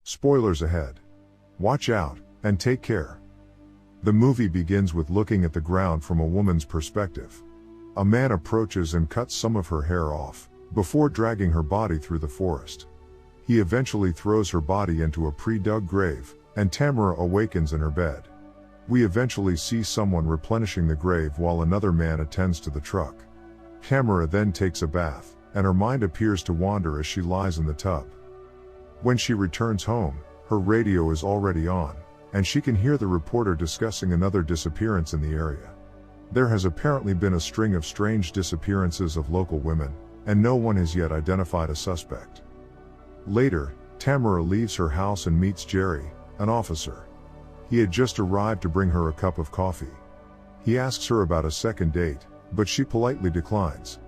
Spoilers ahead. Watch out, and take care. The movie begins with looking at the ground from a woman's perspective. A man approaches and cuts some of her hair off, before dragging her body through the forest. He eventually throws her body into a pre-dug grave, and Tamara awakens in her bed. We eventually see someone replenishing the grave while another man attends to the truck. Tamara then takes a bath, and her mind appears to wander as she lies in the tub. When she returns home, her radio is already on, and she can hear the reporter discussing another disappearance in the area. There has apparently been a string of strange disappearances of local women, and no one has yet identified a suspect. Later, Tamara leaves her house and meets Jerry, an officer. He had just arrived to bring her a cup of coffee. He asks her about a second date, but she politely declines.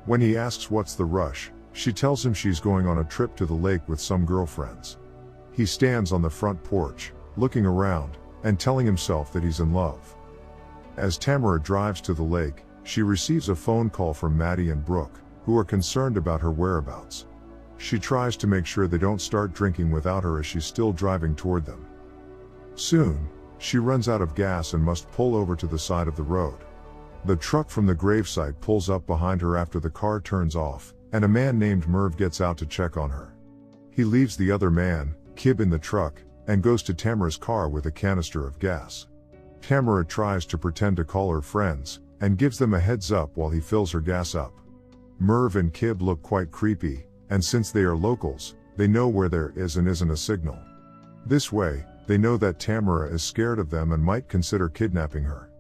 When he asks what's the rush, she tells him she's going on a trip to the lake with some girlfriends. He stands on the front porch, looking around, and telling himself that he's in love. As Tamara drives to the lake, she receives a phone call from Maddie and Brooke, who are concerned about her whereabouts. She tries to make sure they don't start drinking without her as she's still driving toward them. Soon, she runs out of gas and must pull over to the side of the road. The truck from the gravesite pulls up behind her after the car turns off, and a man named Merv gets out to check on her. He leaves the other man, Kib, in the truck, and goes to Tamara's car with a canister of gas. Tamara tries to pretend to call her friends, and gives them a heads up while he fills her gas up. Merv and Kib look quite creepy, and since they are locals, they know where there is and isn't a signal. This way, they know that Tamara is scared of them and might consider kidnapping her.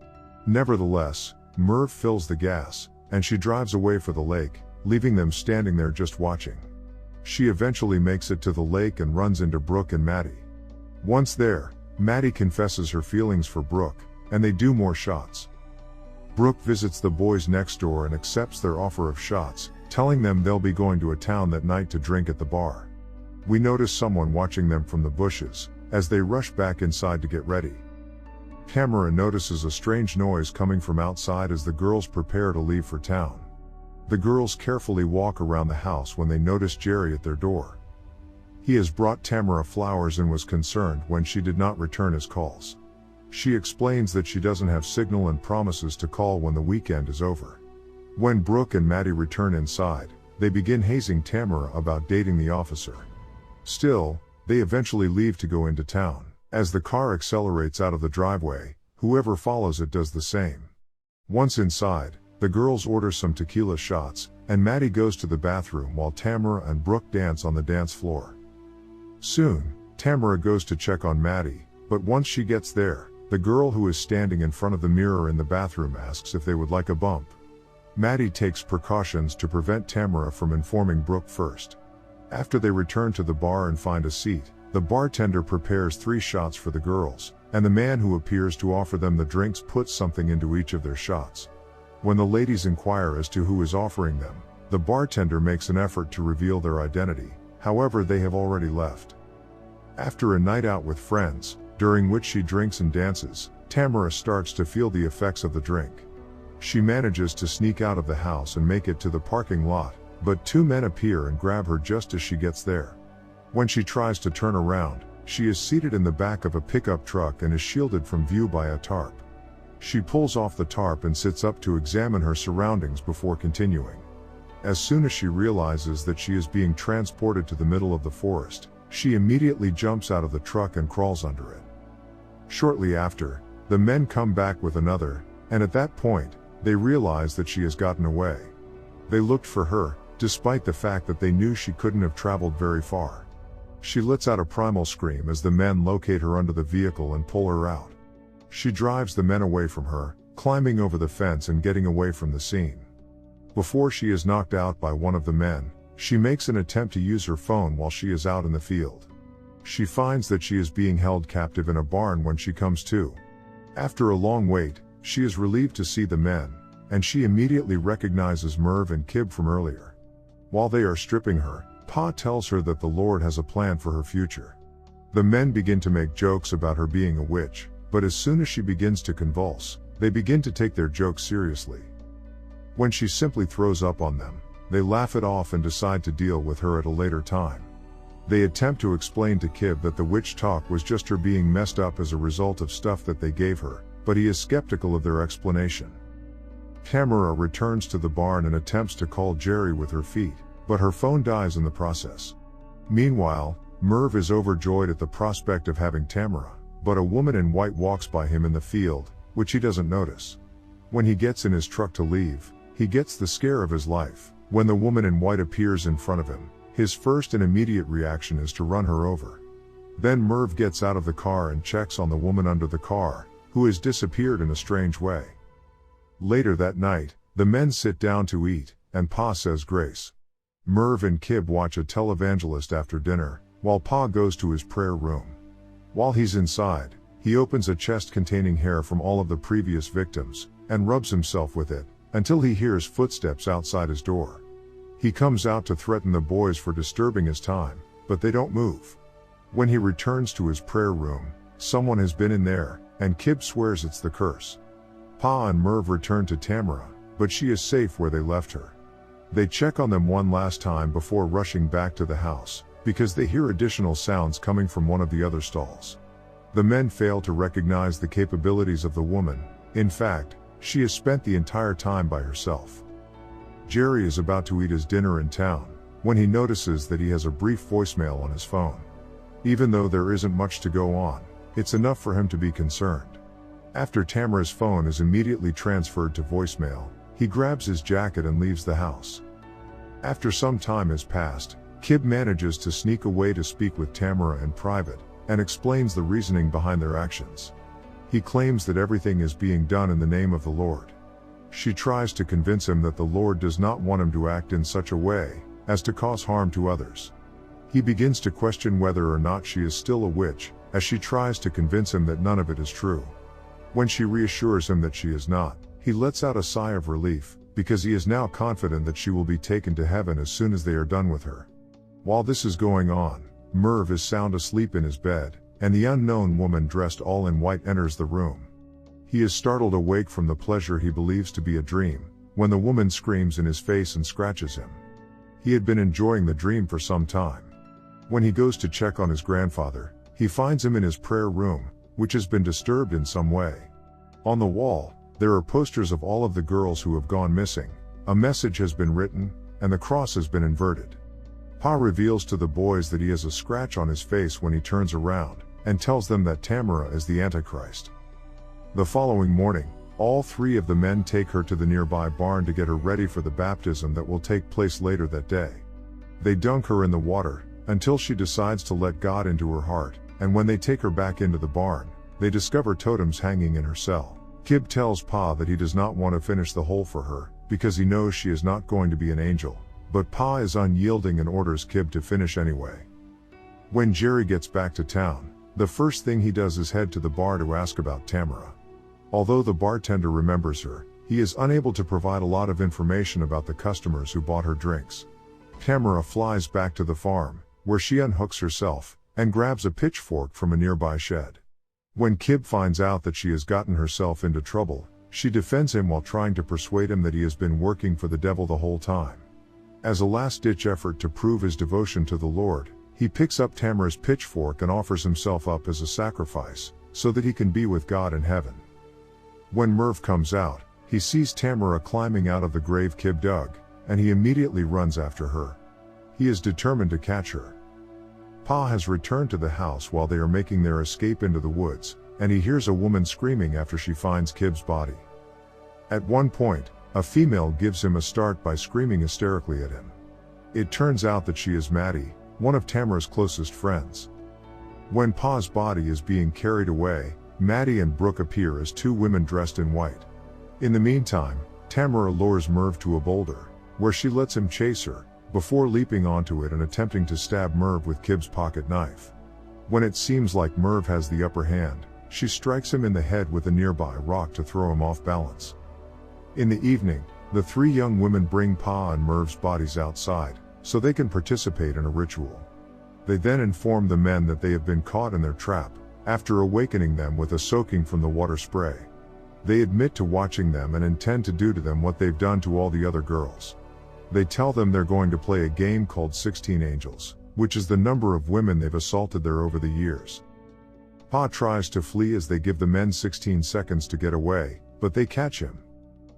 Nevertheless, Merv fills the gas, and she drives away for the lake, leaving them standing there just watching. She eventually makes it to the lake and runs into Brooke and Maddie. Once there, Maddie confesses her feelings for Brooke, and they do more shots. Brooke visits the boys next door and accepts their offer of shots, telling them they'll be going to a town that night to drink at the bar. We notice someone watching them from the bushes, as they rush back inside to get ready. Tamara notices a strange noise coming from outside as the girls prepare to leave for town. The girls carefully walk around the house when they notice Jerry at their door. He has brought Tamara flowers and was concerned when she did not return his calls. She explains that she doesn't have signal and promises to call when the weekend is over. When Brooke and Maddie return inside, they begin hazing Tamara about dating the officer. Still, they eventually leave to go into town. As the car accelerates out of the driveway, whoever follows it does the same. Once inside, the girls order some tequila shots, and Maddie goes to the bathroom while Tamara and Brooke dance on the dance floor. Soon, Tamara goes to check on Maddie, but once she gets there, the girl who is standing in front of the mirror in the bathroom asks if they would like a bump. Maddie takes precautions to prevent Tamara from informing Brooke first. After they return to the bar and find a seat, the bartender prepares 3 shots for the girls, and the man who appears to offer them the drinks puts something into each of their shots. When the ladies inquire as to who is offering them, the bartender makes an effort to reveal their identity, however they have already left. After a night out with friends, during which she drinks and dances, Tamara starts to feel the effects of the drink. She manages to sneak out of the house and make it to the parking lot, but 2 men appear and grab her just as she gets there. When she tries to turn around, she is seated in the back of a pickup truck and is shielded from view by a tarp. She pulls off the tarp and sits up to examine her surroundings before continuing. As soon as she realizes that she is being transported to the middle of the forest, she immediately jumps out of the truck and crawls under it. Shortly after, the men come back with another, and at that point, they realize that she has gotten away. They looked for her, despite the fact that they knew she couldn't have traveled very far. She lets out a primal scream as the men locate her under the vehicle and pull her out. She drives the men away from her, climbing over the fence and getting away from the scene. Before she is knocked out by one of the men, she makes an attempt to use her phone while she is out in the field. She finds that she is being held captive in a barn when she comes to. After a long wait, she is relieved to see the men, and she immediately recognizes Merv and Kib from earlier. While they are stripping her, Pa tells her that the Lord has a plan for her future. The men begin to make jokes about her being a witch, but as soon as she begins to convulse, they begin to take their jokes seriously. When she simply throws up on them, they laugh it off and decide to deal with her at a later time. They attempt to explain to Kib that the witch talk was just her being messed up as a result of stuff that they gave her, but he is skeptical of their explanation. Tamara returns to the barn and attempts to call Jerry with her feet, but her phone dies in the process. Meanwhile, Merv is overjoyed at the prospect of having Tamara, but a woman in white walks by him in the field, which he doesn't notice. When he gets in his truck to leave, he gets the scare of his life. When the woman in white appears in front of him, his first and immediate reaction is to run her over. Then Merv gets out of the car and checks on the woman under the car, who has disappeared in a strange way. Later that night, the men sit down to eat, and Pa says grace. Merv and Kib watch a televangelist after dinner, while Pa goes to his prayer room. While he's inside, he opens a chest containing hair from all of the previous victims, and rubs himself with it, until he hears footsteps outside his door. He comes out to threaten the boys for disturbing his time, but they don't move. When he returns to his prayer room, someone has been in there, and Kib swears it's the curse. Pa and Merv return to Tamara, but she is safe where they left her. They check on them one last time before rushing back to the house, because they hear additional sounds coming from one of the other stalls. The men fail to recognize the capabilities of the woman. In fact, she has spent the entire time by herself. Jerry is about to eat his dinner in town, when he notices that he has a brief voicemail on his phone. Even though there isn't much to go on, it's enough for him to be concerned. After Tamara's phone is immediately transferred to voicemail, he grabs his jacket and leaves the house. After some time has passed, Kib manages to sneak away to speak with Tamara in private, and explains the reasoning behind their actions. He claims that everything is being done in the name of the Lord. She tries to convince him that the Lord does not want him to act in such a way as to cause harm to others. He begins to question whether or not she is still a witch, as she tries to convince him that none of it is true. When she reassures him that she is not, he lets out a sigh of relief, because he is now confident that she will be taken to heaven as soon as they are done with her. While this is going on, Merv is sound asleep in his bed, and the unknown woman dressed all in white enters the room. He is startled awake from the pleasure he believes to be a dream, when the woman screams in his face and scratches him. He had been enjoying the dream for some time. When he goes to check on his grandfather, he finds him in his prayer room, which has been disturbed in some way. On the wall, there are posters of all of the girls who have gone missing. A message has been written, and the cross has been inverted. Pa reveals to the boys that he has a scratch on his face when he turns around, and tells them that Tamara is the Antichrist. The following morning, all three of the men take her to the nearby barn to get her ready for the baptism that will take place later that day. They dunk her in the water, until she decides to let God into her heart, and when they take her back into the barn, they discover totems hanging in her cell. Kib tells Pa that he does not want to finish the hole for her, because he knows she is not going to be an angel, but Pa is unyielding and orders Kib to finish anyway. When Jerry gets back to town, the first thing he does is head to the bar to ask about Tamara. Although the bartender remembers her, he is unable to provide a lot of information about the customers who bought her drinks. Tamara flies back to the farm, where she unhooks herself, and grabs a pitchfork from a nearby shed. When Kib finds out that she has gotten herself into trouble, she defends him while trying to persuade him that he has been working for the devil the whole time. As a last-ditch effort to prove his devotion to the Lord, he picks up Tamara's pitchfork and offers himself up as a sacrifice, so that he can be with God in heaven. When Merv comes out, he sees Tamara climbing out of the grave Kib dug, and he immediately runs after her. He is determined to catch her. Pa has returned to the house while they are making their escape into the woods, and he hears a woman screaming after she finds Kib's body. At one point, a female gives him a start by screaming hysterically at him. It turns out that she is Maddie, one of Tamara's closest friends. When Pa's body is being carried away, Maddie and Brooke appear as two women dressed in white. In the meantime, Tamara lures Merv to a boulder, where she lets him chase her, before leaping onto it and attempting to stab Merv with Kib's pocket knife. When it seems like Merv has the upper hand, she strikes him in the head with a nearby rock to throw him off balance. In the evening, the three young women bring Pa and Merv's bodies outside, so they can participate in a ritual. They then inform the men that they have been caught in their trap, after awakening them with a soaking from the water spray. They admit to watching them and intend to do to them what they've done to all the other girls. They tell them they're going to play a game called 16 Angels, which is the number of women they've assaulted there over the years. Pa tries to flee as they give the men 16 seconds to get away, but they catch him.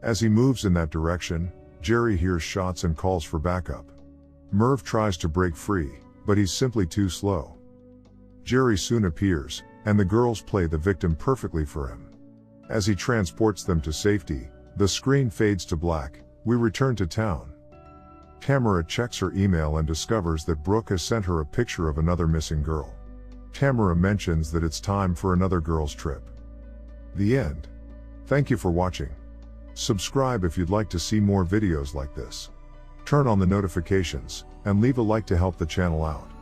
As he moves in that direction, Jerry hears shots and calls for backup. Merv tries to break free, but he's simply too slow. Jerry soon appears, and the girls play the victim perfectly for him. As he transports them to safety, the screen fades to black. We return to town. Tamara checks her email and discovers that Brooke has sent her a picture of another missing girl. Tamara mentions that it's time for another girls' trip. The end. Thank you for watching. Subscribe if you'd like to see more videos like this. Turn on the notifications, and leave a like to help the channel out.